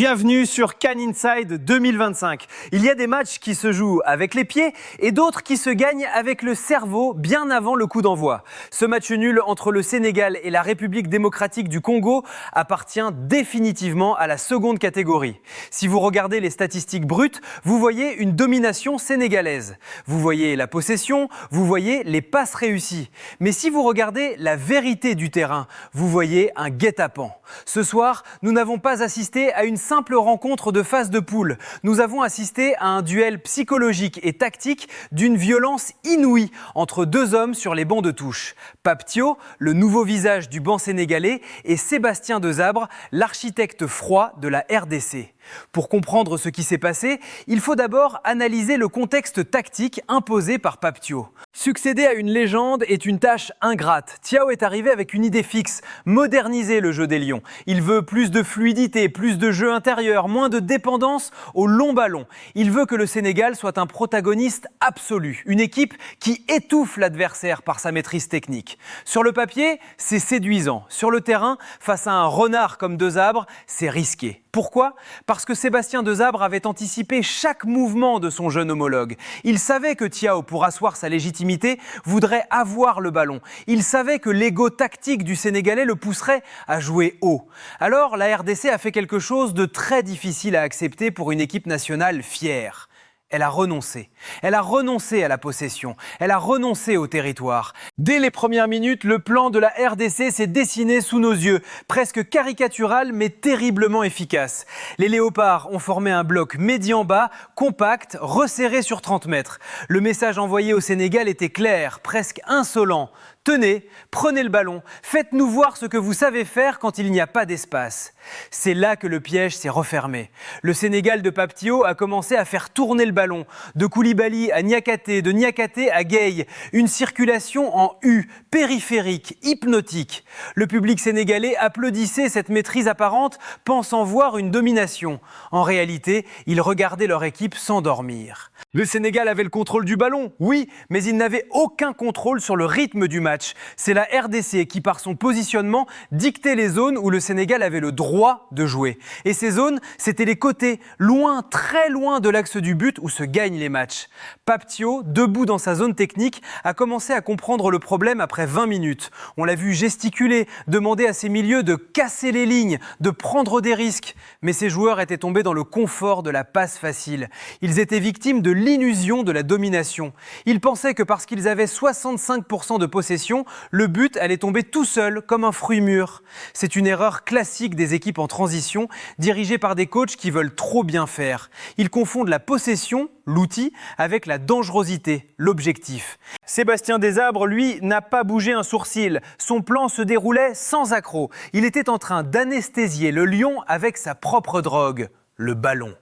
Bienvenue sur Cannes Inside 2025. Il y a des matchs qui se jouent avec les pieds et d'autres qui se gagnent avec le cerveau bien avant le coup d'envoi. Ce match nul entre le Sénégal et la République démocratique du Congo appartient définitivement à la seconde catégorie. Si vous regardez les statistiques brutes, vous voyez une domination sénégalaise. Vous voyez la possession, vous voyez les passes réussies. Mais si vous regardez la vérité du terrain, vous voyez un guet-apens. Ce soir, nous n'avons pas assisté à une simple rencontre de phase de poule. Nous avons assisté à un duel psychologique et tactique d'une violence inouïe entre deux hommes sur les bancs de touche. Pape Thiaw, le nouveau visage du banc sénégalais, et Sébastien Desabre, l'architecte froid de la RDC. Pour comprendre ce qui s'est passé, il faut d'abord analyser le contexte tactique imposé par Pape Thiaw. Succéder à une légende est une tâche ingrate. Thiaw est arrivé avec une idée fixe, moderniser le jeu des Lions. Il veut plus de fluidité, plus de jeu intérieur, moins de dépendance au long ballon. Il veut que le Sénégal soit un protagoniste absolu, une équipe qui étouffe l'adversaire par sa maîtrise technique. Sur le papier, c'est séduisant. Sur le terrain, face à un renard comme Desabre, c'est risqué. Pourquoi ? Parce que Sébastien Desabre avait anticipé chaque mouvement de son jeune homologue. Il savait que Thiaw, pour asseoir sa légitimité, voudrait avoir le ballon. Il savait que l'ego tactique du Sénégalais le pousserait à jouer haut. Alors, la RDC a fait quelque chose de très difficile à accepter pour une équipe nationale fière. Elle a renoncé. Elle a renoncé à la possession. Elle a renoncé au territoire. Dès les premières minutes, le plan de la RDC s'est dessiné sous nos yeux, presque caricatural mais terriblement efficace. Les Léopards ont formé un bloc médian-bas, compact, resserré sur 30 mètres. Le message envoyé au Sénégal était clair, presque insolent. Tenez, prenez le ballon, faites-nous voir ce que vous savez faire quand il n'y a pas d'espace. C'est là que le piège s'est refermé. Le Sénégal de Pape Thiaw a commencé à faire tourner le ballon. De Koulibaly à Niakhaté, de Niakhaté à Gueye. Une circulation en U, périphérique, hypnotique. Le public sénégalais applaudissait cette maîtrise apparente, pensant voir une domination. En réalité, ils regardaient leur équipe s'endormir. Le Sénégal avait le contrôle du ballon, oui, mais il n'avait aucun contrôle sur le rythme du match. C'est la RDC qui, par son positionnement, dictait les zones où le Sénégal avait le droit de jouer. Et ces zones, c'était les côtés, loin, très loin de l'axe du but où se gagnent les matchs. Pape Thiaw, debout dans sa zone technique, a commencé à comprendre le problème après 20 minutes. On l'a vu gesticuler, demander à ses milieux de casser les lignes, de prendre des risques. Mais ces joueurs étaient tombés dans le confort de la passe facile. Ils étaient victimes de l'illusion de la domination. Ils pensaient que parce qu'ils avaient 65% de possession, le but allait tomber tout seul, comme un fruit mûr. C'est une erreur classique des équipes en transition, dirigées par des coachs qui veulent trop bien faire. Ils confondent la possession, l'outil, avec la dangerosité, l'objectif. Sébastien Desabre, lui, n'a pas bougé un sourcil. Son plan se déroulait sans accroc. Il était en train d'anesthésier le lion avec sa propre drogue, le ballon.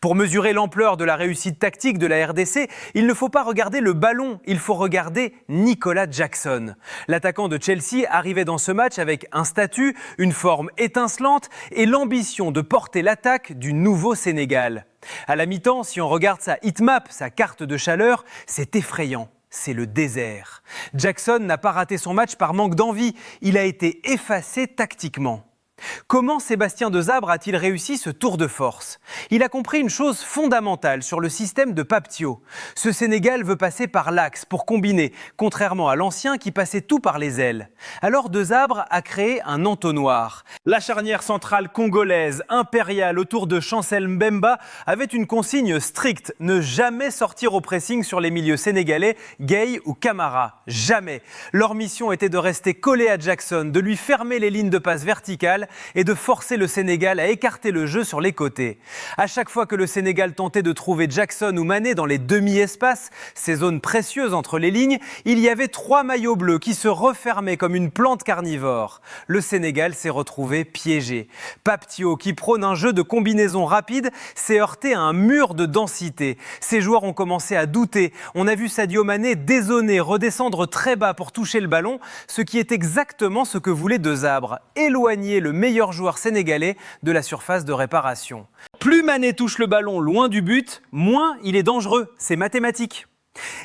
Pour mesurer l'ampleur de la réussite tactique de la RDC, il ne faut pas regarder le ballon, il faut regarder Nicolas Jackson. L'attaquant de Chelsea arrivait dans ce match avec un statut, une forme étincelante et l'ambition de porter l'attaque du nouveau Sénégal. À la mi-temps, si on regarde sa heatmap, sa carte de chaleur, c'est effrayant. C'est le désert. Jackson n'a pas raté son match par manque d'envie, il a été effacé tactiquement. Comment Sébastien Desabre a-t-il réussi ce tour de force ? Il a compris une chose fondamentale sur le système de Pape Thiaw. Ce Sénégal veut passer par l'axe pour combiner, contrairement à l'ancien qui passait tout par les ailes. Alors Desabre a créé un entonnoir. La charnière centrale congolaise, impériale, autour de Chancel Mbemba, avait une consigne stricte, ne jamais sortir au pressing sur les milieux sénégalais, Gueye ou Camara. Jamais. Leur mission était de rester collé à Jackson, de lui fermer les lignes de passe verticales et de forcer le Sénégal à écarter le jeu sur les côtés. À chaque fois que le Sénégal tentait de trouver Jackson ou Mané dans les demi-espaces, ces zones précieuses entre les lignes, il y avait 3 maillots bleus qui se refermaient comme une plante carnivore. Le Sénégal s'est retrouvé piégé. Pape Thiaw, qui prône un jeu de combinaison rapide, s'est heurté à un mur de densité. Ses joueurs ont commencé à douter. On a vu Sadio Mané dézonner, redescendre très bas pour toucher le ballon, ce qui est exactement ce que voulait Desabre, éloigner le meilleur joueur sénégalais de la surface de réparation. Plus Mané touche le ballon loin du but, moins il est dangereux, c'est mathématique.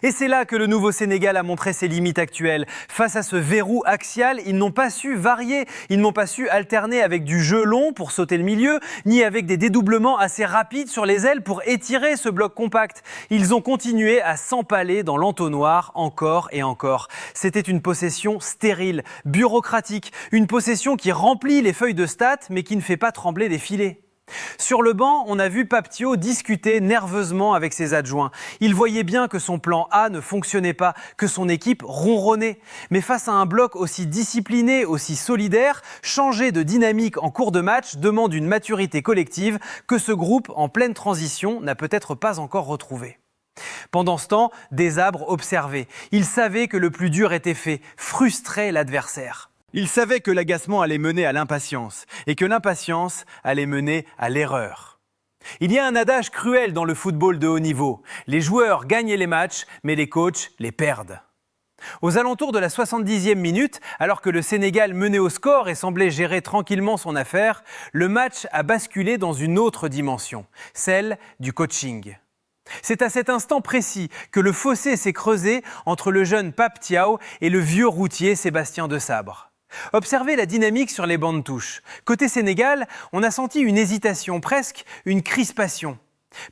Et c'est là que le nouveau Sénégal a montré ses limites actuelles. Face à ce verrou axial, ils n'ont pas su varier, ils n'ont pas su alterner avec du jeu long pour sauter le milieu, ni avec des dédoublements assez rapides sur les ailes pour étirer ce bloc compact. Ils ont continué à s'empaler dans l'entonnoir encore et encore. C'était une possession stérile, bureaucratique, une possession qui remplit les feuilles de stats mais qui ne fait pas trembler les filets. Sur le banc, on a vu Pape Thiaw discuter nerveusement avec ses adjoints. Il voyait bien que son plan A ne fonctionnait pas, que son équipe ronronnait. Mais face à un bloc aussi discipliné, aussi solidaire, changer de dynamique en cours de match demande une maturité collective que ce groupe en pleine transition n'a peut-être pas encore retrouvée. Pendant ce temps, Desabre observait. Il savait que le plus dur était fait, frustrait l'adversaire. Il savait que l'agacement allait mener à l'impatience et que l'impatience allait mener à l'erreur. Il y a un adage cruel dans le football de haut niveau. Les joueurs gagnent les matchs, mais les coachs les perdent. Aux alentours de la 70e minute, alors que le Sénégal menait au score et semblait gérer tranquillement son affaire, le match a basculé dans une autre dimension, celle du coaching. C'est à cet instant précis que le fossé s'est creusé entre le jeune Pape Thiaw et le vieux routier Sébastien Desabre. Observez la dynamique sur les bancs de touche. Côté Sénégal, on a senti une hésitation, presque une crispation.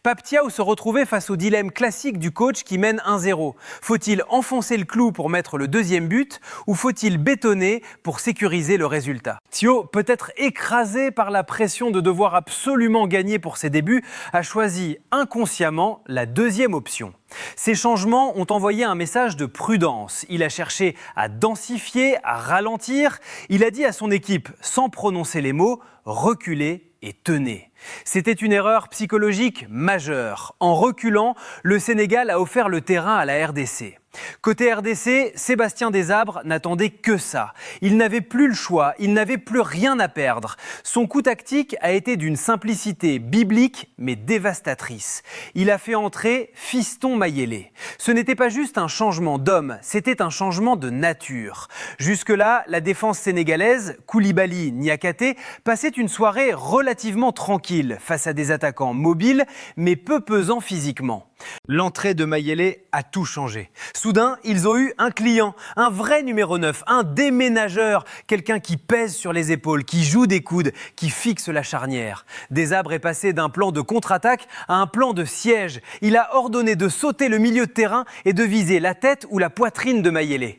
Pape Thiaw se retrouvait face au dilemme classique du coach qui mène 1-0. Faut-il enfoncer le clou pour mettre le deuxième but ou faut-il bétonner pour sécuriser le résultat ? Thiaw, peut-être écrasé par la pression de devoir absolument gagner pour ses débuts, a choisi inconsciemment la deuxième option. Ces changements ont envoyé un message de prudence. Il a cherché à densifier, à ralentir. Il a dit à son équipe, sans prononcer les mots, « reculez et tenez ». C'était une erreur psychologique majeure. En reculant, le Sénégal a offert le terrain à la RDC. Côté RDC, Sébastien Desabre n'attendait que ça. Il n'avait plus le choix, il n'avait plus rien à perdre. Son coup tactique a été d'une simplicité biblique mais dévastatrice. Il a fait entrer Fiston Mayele. Ce n'était pas juste un changement d'homme, c'était un changement de nature. Jusque-là, la défense sénégalaise, Koulibaly, Niakhaté, passait une soirée relativement tranquille face à des attaquants mobiles mais peu pesants physiquement. L'entrée de Mayele a tout changé. Soudain, ils ont eu un client, un vrai numéro 9, un déménageur, quelqu'un qui pèse sur les épaules, qui joue des coudes, qui fixe la charnière. Desabre est passé d'un plan de contre-attaque à un plan de siège. Il a ordonné de sauter le milieu de terrain et de viser la tête ou la poitrine de Mayele.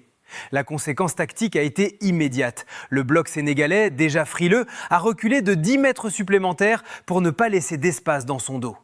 La conséquence tactique a été immédiate. Le bloc sénégalais, déjà frileux, a reculé de 10 mètres supplémentaires pour ne pas laisser d'espace dans son dos.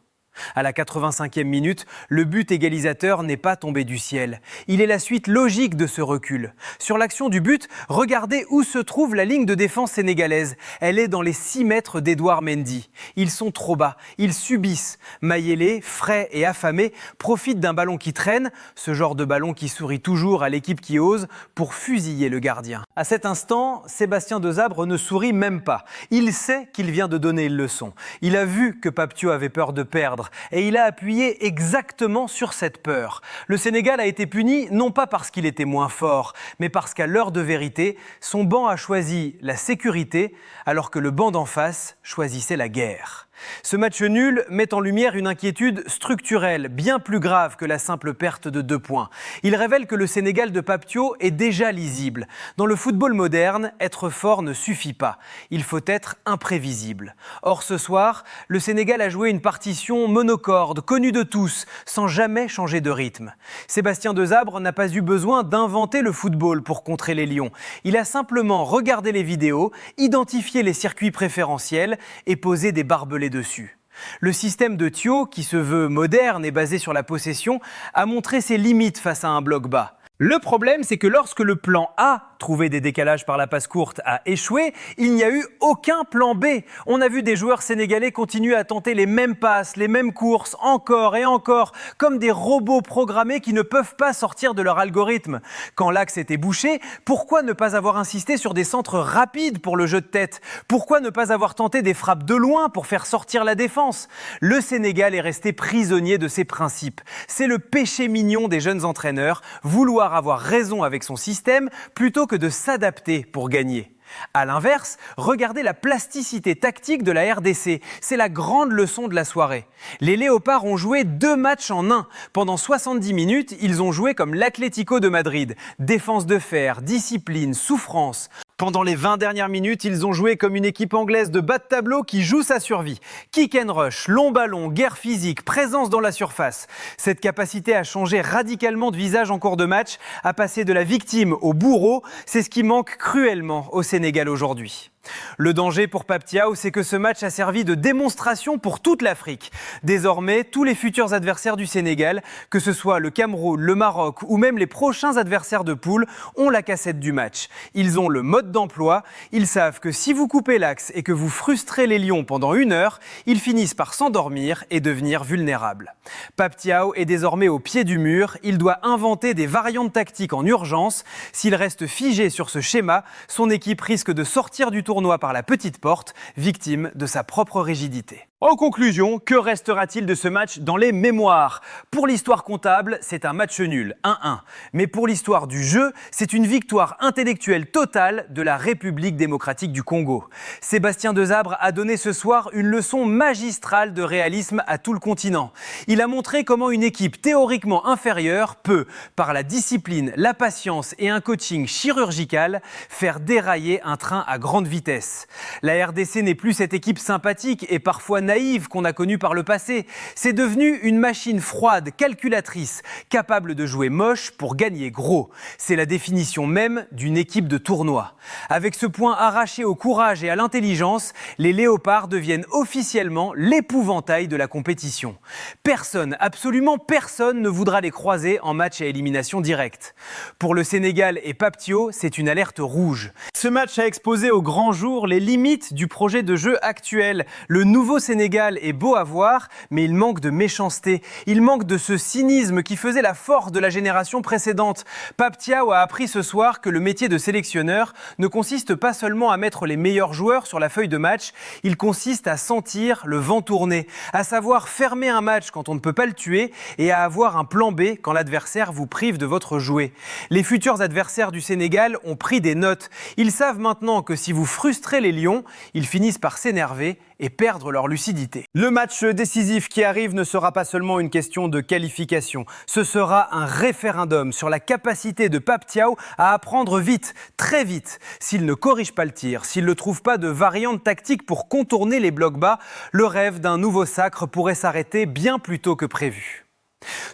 À la 85e minute, le but égalisateur n'est pas tombé du ciel. Il est la suite logique de ce recul. Sur l'action du but, regardez où se trouve la ligne de défense sénégalaise. Elle est dans les 6 mètres d'Edouard Mendy. Ils sont trop bas, ils subissent. Mayele, frais et affamé, profite d'un ballon qui traîne, ce genre de ballon qui sourit toujours à l'équipe qui ose, pour fusiller le gardien. À cet instant, Sébastien Desabre ne sourit même pas. Il sait qu'il vient de donner une leçon. Il a vu que Pape Thiaw avait peur de perdre. Et il a appuyé exactement sur cette peur. Le Sénégal a été puni non pas parce qu'il était moins fort, mais parce qu'à l'heure de vérité, son banc a choisi la sécurité alors que le banc d'en face choisissait la guerre. Ce match nul met en lumière une inquiétude structurelle, bien plus grave que la simple perte de 2 points. Il révèle que le Sénégal de Pape Thiaw est déjà lisible. Dans le football moderne, être fort ne suffit pas. Il faut être imprévisible. Or, ce soir, le Sénégal a joué une partition monocorde, connue de tous, sans jamais changer de rythme. Sébastien Desabre n'a pas eu besoin d'inventer le football pour contrer les Lions. Il a simplement regardé les vidéos, identifié les circuits préférentiels et posé des barbelés dessus. Le système de Thiaw, qui se veut moderne et basé sur la possession, a montré ses limites face à un bloc bas. Le problème, c'est que lorsque le plan A, trouvé des décalages par la passe courte, a échoué, il n'y a eu aucun plan B. On a vu des joueurs sénégalais continuer à tenter les mêmes passes, les mêmes courses, encore et encore, comme des robots programmés qui ne peuvent pas sortir de leur algorithme. Quand l'axe était bouché, pourquoi ne pas avoir insisté sur des centres rapides pour le jeu de tête ? Pourquoi ne pas avoir tenté des frappes de loin pour faire sortir la défense ? Le Sénégal est resté prisonnier de ses principes. C'est le péché mignon des jeunes entraîneurs, vouloir avoir raison avec son système plutôt que de s'adapter pour gagner. A l'inverse, regardez la plasticité tactique de la RDC. C'est la grande leçon de la soirée. Les Léopards ont joué 2 matchs en un. Pendant 70 minutes, ils ont joué comme l'Atlético de Madrid. Défense de fer, discipline, souffrance. Pendant les 20 dernières minutes, ils ont joué comme une équipe anglaise de bas de tableau qui joue sa survie. Kick and rush, long ballon, guerre physique, présence dans la surface. Cette capacité à changer radicalement de visage en cours de match, à passer de la victime au bourreau, c'est ce qui manque cruellement au Sénégal aujourd'hui. Le danger pour Pape Thiaw, c'est que ce match a servi de démonstration pour toute l'Afrique. Désormais, tous les futurs adversaires du Sénégal, que ce soit le Cameroun, le Maroc ou même les prochains adversaires de poule, ont la cassette du match. Ils ont le mode d'emploi, ils savent que si vous coupez l'axe et que vous frustrez les lions pendant 1 heure, ils finissent par s'endormir et devenir vulnérables. Pape Thiaw est désormais au pied du mur, il doit inventer des variantes tactiques en urgence. S'il reste figé sur ce schéma, son équipe risque de sortir du tournoi par la petite porte, victime de sa propre rigidité. En conclusion, que restera-t-il de ce match dans les mémoires ? Pour l'histoire comptable, c'est un match nul, 1-1. Mais pour l'histoire du jeu, c'est une victoire intellectuelle totale de la République démocratique du Congo. Sébastien Desabre a donné ce soir une leçon magistrale de réalisme à tout le continent. Il a montré comment une équipe théoriquement inférieure peut, par la discipline, la patience et un coaching chirurgical, faire dérailler un train à grande vitesse. La RDC n'est plus cette équipe sympathique et parfois naïve qu'on a connue par le passé. C'est devenu une machine froide, calculatrice, capable de jouer moche pour gagner gros. C'est la définition même d'une équipe de tournoi. Avec ce point arraché au courage et à l'intelligence, les Léopards deviennent officiellement l'épouvantail de la compétition. Personne, absolument personne ne voudra les croiser en match à élimination directe. Pour le Sénégal et Pape Thiaw, c'est une alerte rouge. Ce match a exposé au grand jour les limites du projet de jeu actuel. Le nouveau Sénégal est beau à voir, mais il manque de méchanceté. Il manque de ce cynisme qui faisait la force de la génération précédente. Pape Thiaw a appris ce soir que le métier de sélectionneur ne consiste pas seulement à mettre les meilleurs joueurs sur la feuille de match, il consiste à sentir le vent tourner, à savoir fermer un match quand on ne peut pas le tuer et à avoir un plan B quand l'adversaire vous prive de votre jouet. Les futurs adversaires du Sénégal ont pris des notes. Ils savent maintenant que si vous frustrez les Lions, ils finissent par s'énerver et perdre leur lucidité. Le match décisif qui arrive ne sera pas seulement une question de qualification. Ce sera un référendum sur la capacité de Pape Thiaw à apprendre vite, très vite. S'il ne corrige pas le tir, s'il ne trouve pas de variante tactique pour contourner les blocs bas, le rêve d'un nouveau sacre pourrait s'arrêter bien plus tôt que prévu.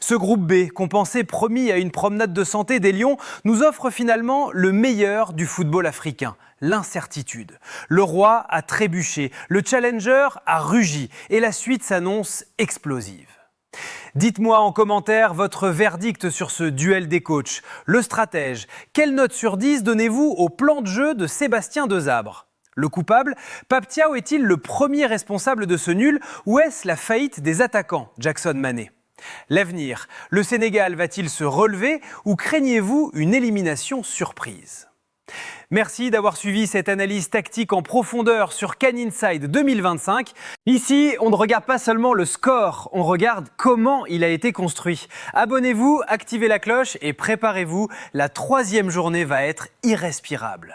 Ce groupe B, qu'on pensait promis à une promenade de santé des Lions, nous offre finalement le meilleur du football africain, l'incertitude. Le roi a trébuché, le challenger a rugi et la suite s'annonce explosive. Dites-moi en commentaire votre verdict sur ce duel des coachs. Le stratège, quelle note sur 10 donnez-vous au plan de jeu de Sébastien Desabre ? Le coupable, Pape Thiaw est-il le premier responsable de ce nul ou est-ce la faillite des attaquants, Jackson Mané ? L'avenir, le Sénégal va-t-il se relever ou craignez-vous une élimination surprise ? Merci d'avoir suivi cette analyse tactique en profondeur sur Can Inside 2025. Ici, on ne regarde pas seulement le score, on regarde comment il a été construit. Abonnez-vous, activez la cloche et préparez-vous, la 3e journée va être irrespirable.